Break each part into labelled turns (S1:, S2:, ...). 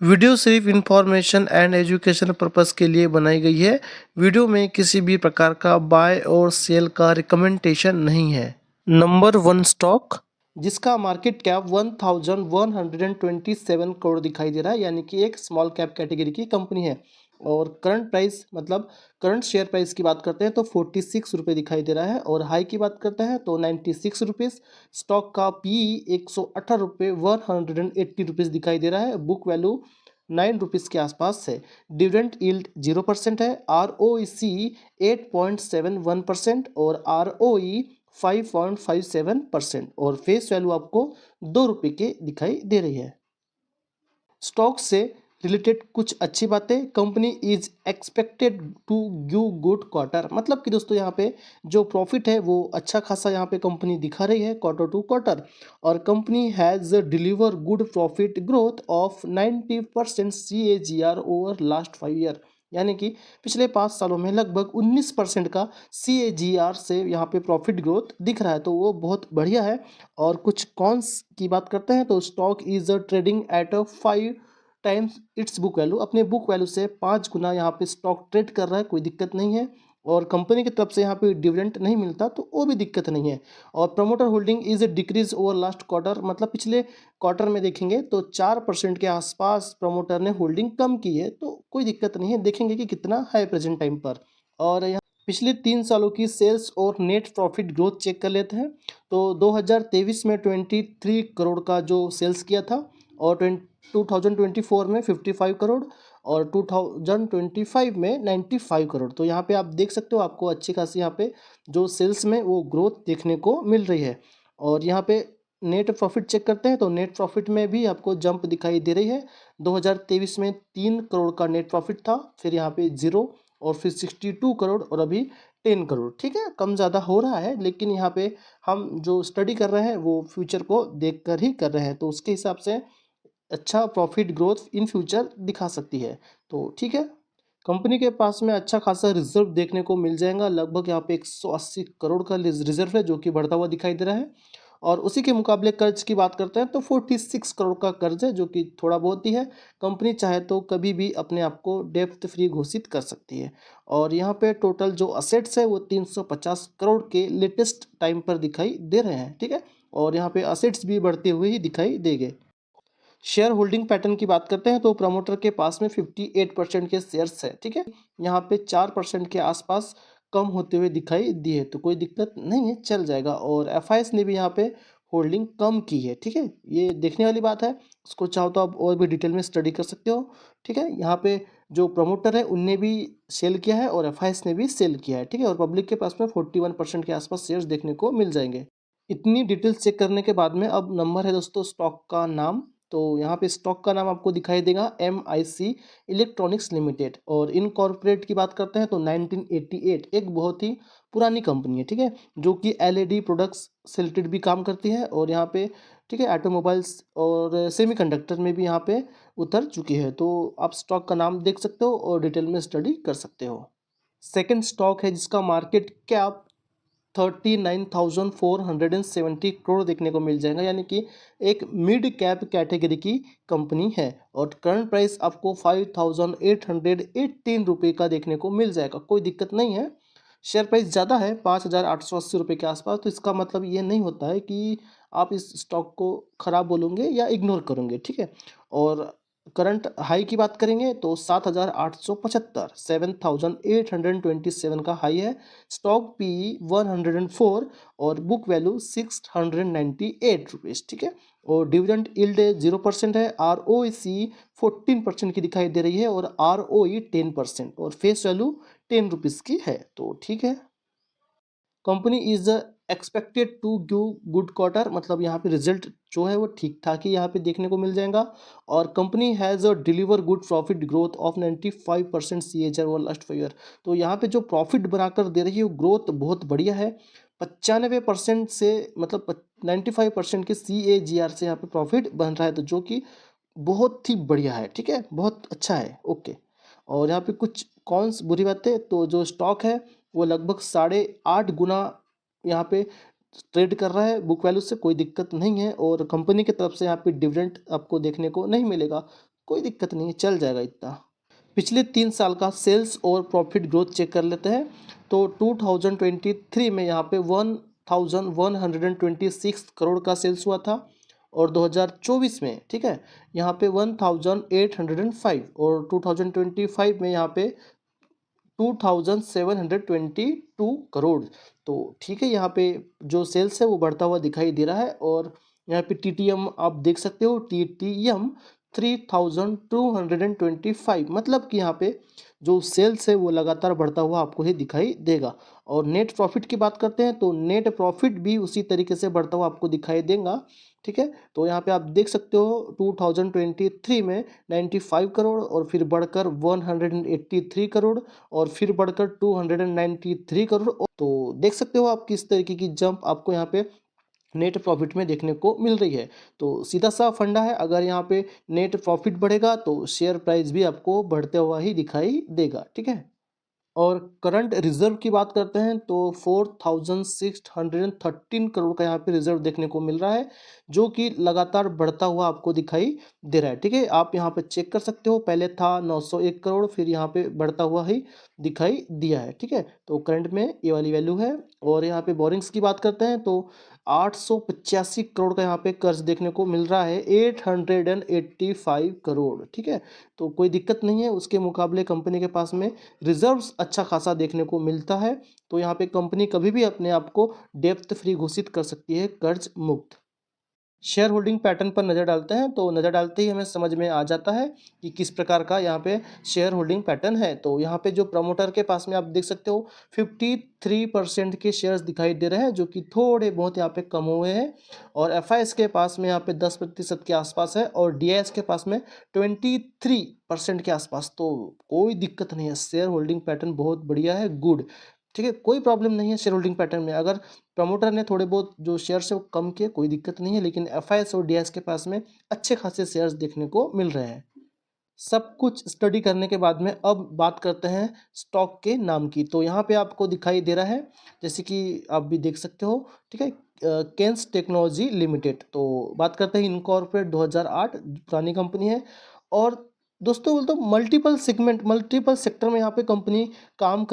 S1: Video सिर्फ information and education purpose के लिए बनाई गई है। वीडियो में किसी भी प्रकार का बाय और सेल का रिकमेंडेशन नहीं है। नंबर वन स्टॉक जिसका मार्केट कैप 1127 करोड़ दिखाई दे रहा है, यानी कि एक स्मॉल कैप कैटेगरी की कंपनी है। और करंट प्राइस मतलब करंट शेयर प्राइस की बात करते हैं तो 46 रुपये दिखाई दे रहा है, और हाई की बात करते हैं तो 96 रुपीज़। स्टॉक का पी 118 रुपये 180 रुपीज़ दिखाई दे रहा है। बुक वैल्यू 9 रुपीज़ के आसपास है। डिविडेंड यील्ड 0% है। आर ओ सी 8.71% और आर ओ ई 5.57% और फेस वैल्यू आपको 2 रुपये के दिखाई दे रही है। स्टॉक से रिलेटेड कुछ अच्छी बातें, company is expected to give good quarter, मतलब कि दोस्तों यहाँ पे जो प्रॉफिट है वो अच्छा खासा यहाँ पे कंपनी दिखा रही है क्वार्टर टू क्वार्टर। और company has deliver good profit growth of 90% CAGR over last 5 year, यानी कि पिछले 5 सालों में लगभग 19% का CAGR से यहाँ पे प्रॉफिट ग्रोथ दिख रहा है, तो वो बहुत बढ़िया है। और कुछ कॉन्स की बात करते हैं तो stock is trading at 5 times it's book value, अपने बुक वैल्यू से 5 गुना यहाँ पे स्टॉक ट्रेड कर रहा है, कोई दिक्कत नहीं है। और कंपनी की तरफ से यहाँ पे डिविडेंड नहीं मिलता तो वो भी दिक्कत नहीं है। और promoter holding is decrease over last quarter, मतलब पिछले क्वार्टर में देखेंगे तो 4% के आसपास प्रमोटर ने होल्डिंग कम की है, तो कोई दिक्कत नहीं है, देखेंगे कि कितना है प्रेजेंट टाइम पर। और यहाँ पिछले 3 सालों की सेल्स और नेट प्रॉफिट ग्रोथ चेक कर लेते हैं। तो 2023 में 23 करोड़ का जो सेल्स किया था, और 2024 में 55 करोड़, और 2025 में 95 करोड़। तो यहाँ पे आप देख सकते हो, आपको अच्छी खासी यहाँ पे जो सेल्स में वो ग्रोथ देखने को मिल रही है। और यहाँ पे नेट प्रॉफिट चेक करते हैं तो नेट प्रॉफिट में भी आपको जंप दिखाई दे रही है। 2023 में 3 करोड़ का नेट प्रॉफिट था, फिर यहाँ पे 0, और फिर 62 करोड़, और अभी 10 करोड़। ठीक है, कम ज़्यादा हो रहा है, लेकिन यहाँ पे हम जो स्टडी कर रहे हैं वो फ्यूचर को देख कर ही कर रहे हैं, तो उसके हिसाब से अच्छा प्रॉफिट ग्रोथ इन फ्यूचर दिखा सकती है। तो ठीक है, कंपनी के पास में अच्छा खासा रिजर्व देखने को मिल जाएगा। लगभग यहाँ पे 180 करोड़ का रिजर्व है, जो कि बढ़ता हुआ दिखाई दे रहा है। और उसी के मुकाबले कर्ज की बात करते हैं तो 46 करोड़ का कर्ज है, जो कि थोड़ा बहुत ही है। कंपनी चाहे तो कभी भी अपने आप को डेप्थ फ्री घोषित कर सकती है। और यहाँ पे टोटल जो असेट्स है वो 350 करोड़ के लेटेस्ट टाइम पर दिखाई दे रहे हैं। ठीक है, और यहाँ पे असेट्स भी बढ़ते हुए ही दिखाई देंगे। शेयर होल्डिंग पैटर्न की बात करते हैं तो प्रमोटर के पास में 58% के शेयर्स है। ठीक है, यहाँ पे 4% के आसपास कम होते हुए दिखाई दिए, तो कोई दिक्कत नहीं है, चल जाएगा। और एफआईएस ने भी यहाँ पे होल्डिंग कम की है। ठीक है, ये देखने वाली बात है, उसको चाहो तो आप और भी डिटेल में स्टडी कर सकते हो। ठीक है, यहाँ पे जो प्रमोटर है उनने भी सेल किया है और एफआईएस ने भी सेल किया है। ठीक है, और पब्लिक के पास में 41% के आसपास शेयर्स देखने को मिल जाएंगे। इतनी डिटेल्स चेक करने के बाद में अब नंबर है दोस्तों स्टॉक का नाम। तो यहाँ पे स्टॉक का नाम आपको दिखाई देगा MIC इलेक्ट्रॉनिक्स लिमिटेड। और इनकॉर्पोरेट की बात करते हैं तो 1988 एक बहुत ही पुरानी कंपनी है। ठीक है, जो कि LED प्रोडक्ट्स से रिलेटेड भी काम करती है, और यहाँ पे ठीक है ऑटोमोबाइल्स और सेमीकंडक्टर में भी यहाँ पे उतर चुकी है। तो आप स्टॉक का नाम देख सकते हो और डिटेल में स्टडी कर सकते हो। सेकेंड स्टॉक है जिसका मार्केट कैप 39,470 करोड़ देखने को मिल जाएगा, यानी कि एक मिड कैप कैटेगरी की कंपनी है। और करंट प्राइस आपको 5,818 रुपये का देखने को मिल जाएगा, कोई दिक्कत नहीं है। शेयर प्राइस ज़्यादा है 5,880 रुपये के आसपास, तो इसका मतलब ये नहीं होता है कि आप इस स्टॉक को ख़राब बोलोगे या इग्नोर करोगे। ठीक है, और करंट हाई की बात करेंगे तो 7,875 7,827 का हाई है। स्टॉक पी 104 और बुक वैल्यू 698 रुपीज़। ठीक है, और डिविडेंड यील्ड 0% है। ROC 14% की दिखाई दे रही है, और ROE 10%, और फेस वैल्यू 10 रुपीज़ की है। तो ठीक है, company is expected to give good quarter, मतलब यहाँ पे रिजल्ट जो है वो ठीक ठाक ही यहाँ पे देखने को मिल जाएगा। और company has a deliver good profit growth of 95% CAGR over last 5 year. तो यहाँ पे जो प्रॉफिट बनाकर दे रही है वो ग्रोथ बहुत बढ़िया है। 95% से मतलब 95% के CAGR से यहाँ पे प्रॉफिट बन रहा है, तो जो कि बहुत ही बढ़िया है। ठीक है, बहुत अच्छा है। ओके, और यहाँ पे कुछ कौन बुरी बातें, तो जो स्टॉक है वो लगभग 8.5 गुना यहाँ पे ट्रेड कर रहा है बुक वैल्यू से, कोई दिक्कत नहीं है। और कंपनी की तरफ से यहाँ पे डिविडेंड आपको देखने को नहीं मिलेगा, कोई दिक्कत नहीं है, चल जाएगा इतना। पिछले 3 साल का सेल्स और प्रॉफिट ग्रोथ चेक कर लेते हैं। तो 2023 में यहाँ पे 1126 करोड़ का सेल्स हुआ था, और 2024 में, ठीक है, यहाँ पे 1805, और 2025 में यहाँ पे 2722 करोड़। तो ठीक है, यहाँ पे जो सेल्स है वो बढ़ता हुआ दिखाई दे रहा है। और यहाँ पे टीटीएम आप देख सकते हो, टीटीएम 3225, मतलब कि यहाँ पे जो सेल्स है वो लगातार बढ़ता हुआ आपको ही दिखाई देगा। और नेट प्रॉफिट की बात करते हैं तो नेट प्रॉफिट भी उसी तरीके से बढ़ता हुआ आपको दिखाई देगा, ठीक है। तो यहाँ पे आप देख सकते हो 2023 में 95 करोड़, और फिर बढ़कर 183 करोड़, और फिर बढ़कर 293 करोड़। तो देख सकते हो आप किस तरीके की जंप आपको यहाँ पे नेट प्रॉफिट में देखने को मिल रही है। तो सीधा सा फंडा है, अगर यहाँ पे नेट प्रॉफिट बढ़ेगा तो शेयर प्राइस भी आपको बढ़ते हुआ ही दिखाई देगा, ठीक है। और करंट रिजर्व की बात करते हैं तो 4613 करोड़ का यहाँ पे रिजर्व देखने को मिल रहा है, जो कि लगातार बढ़ता हुआ आपको दिखाई दे रहा है, ठीक है। आप यहाँ पे चेक कर सकते हो, पहले था 901 करोड़, फिर यहाँ पे बढ़ता हुआ ही दिखाई दिया है, ठीक है। तो करंट में ये वाली वैल्यू है। और यहाँ पे बोरिंग्स की बात करते हैं तो 885 करोड़ का यहाँ पे कर्ज देखने को मिल रहा है, 885 करोड़, ठीक है। तो कोई दिक्कत नहीं है, उसके मुकाबले कंपनी के पास में रिजर्व्स अच्छा खासा देखने को मिलता है। तो यहाँ पे कंपनी कभी भी अपने आप को डेप्थ फ्री घोषित कर सकती है, कर्ज मुक्त। शेयर होल्डिंग पैटर्न पर नज़र डालते हैं तो नज़र डालते ही हमें समझ में आ जाता है कि किस प्रकार का यहाँ पे शेयर होल्डिंग पैटर्न है। तो यहाँ पे जो प्रमोटर के पास में आप देख सकते हो 53% के शेयर्स दिखाई दे रहे हैं, जो कि थोड़े बहुत यहाँ पे कम हुए हैं। और एफ के पास में यहाँ पे 10% के आसपास है, और डी के पास में 23% के आसपास। तो कोई दिक्कत नहीं है, शेयर होल्डिंग पैटर्न बहुत बढ़िया है, गुड, ठीक है। कोई प्रॉब्लम नहीं है शेयर होल्डिंग पैटर्न में। अगर प्रमोटर ने थोड़े बहुत जो शेयर्स है वो कम किए, कोई दिक्कत नहीं है, लेकिन एफ और डी के पास में अच्छे खासे शेयर्स देखने को मिल रहे हैं। सब कुछ स्टडी करने के बाद में अब बात करते हैं स्टॉक के नाम की। तो यहाँ पे आपको दिखाई दे रहा है, जैसे कि आप भी देख सकते हो, ठीक है, केन्स टेक्नोलॉजी लिमिटेड। तो बात करते हैं इनकॉर्पोरेट 2008, पुरानी कंपनी है। और दोस्तों बोलते मल्टीपल सेगमेंट, मल्टीपल सेक्टर में यहाँ पे कंपनी काम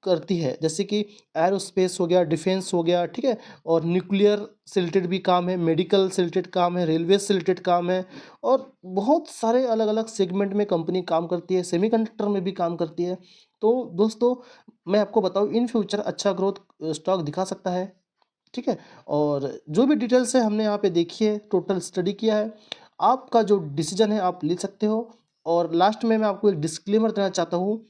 S1: करती है, जैसे कि एरोस्पेस हो गया, डिफेंस हो गया, ठीक है, और न्यूक्लियर से रिलेटेड भी काम है, मेडिकल से रिलेटेड काम है, रेलवे से रिलेटेड काम है, और बहुत सारे अलग अलग सेगमेंट में कंपनी काम करती है, सेमीकंडक्टर में भी काम करती है। तो दोस्तों मैं आपको बताऊं, इन फ्यूचर अच्छा ग्रोथ स्टॉक दिखा सकता है, ठीक है। और जो भी डिटेल्स है हमने यहाँ पे देखी है, टोटल स्टडी किया है, आपका जो डिसीजन है आप ले सकते हो। और लास्ट में मैं आपको एक डिस्क्लेमर देना चाहता हूँ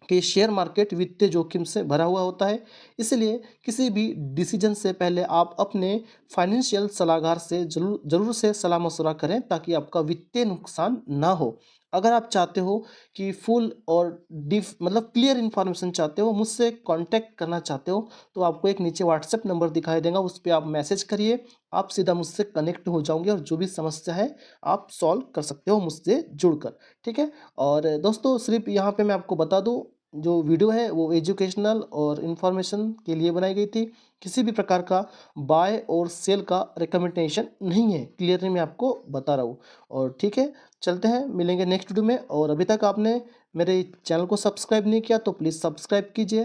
S1: कि शेयर मार्केट वित्तीय जोखिम से भरा हुआ होता है, इसलिए किसी भी डिसीजन से पहले आप अपने फाइनेंशियल सलाहकार से जरूर से सलाह मशवरा करें, ताकि आपका वित्तीय नुकसान ना हो। अगर आप चाहते हो कि फुल और डीप मतलब क्लियर इन्फॉर्मेशन चाहते हो, मुझसे कांटेक्ट करना चाहते हो, तो आपको एक नीचे व्हाट्सएप नंबर दिखाई देगा, उस पर आप मैसेज करिए, आप सीधा मुझसे कनेक्ट हो जाओगे, और जो भी समस्या है आप सॉल्व कर सकते हो मुझसे जुड़कर, ठीक है। और दोस्तों सिर्फ यहाँ पे मैं आपको बता दूँ, जो वीडियो है वो एजुकेशनल और इन्फॉर्मेशन के लिए बनाई गई थी, किसी भी प्रकार का बाय और सेल का रिकमेंडेशन नहीं है, क्लियरली मैं आपको बता रहा हूँ। और ठीक है, चलते हैं, मिलेंगे नेक्स्ट वीडियो में। और अभी तक आपने मेरे चैनल को सब्सक्राइब नहीं किया तो प्लीज़ सब्सक्राइब कीजिए।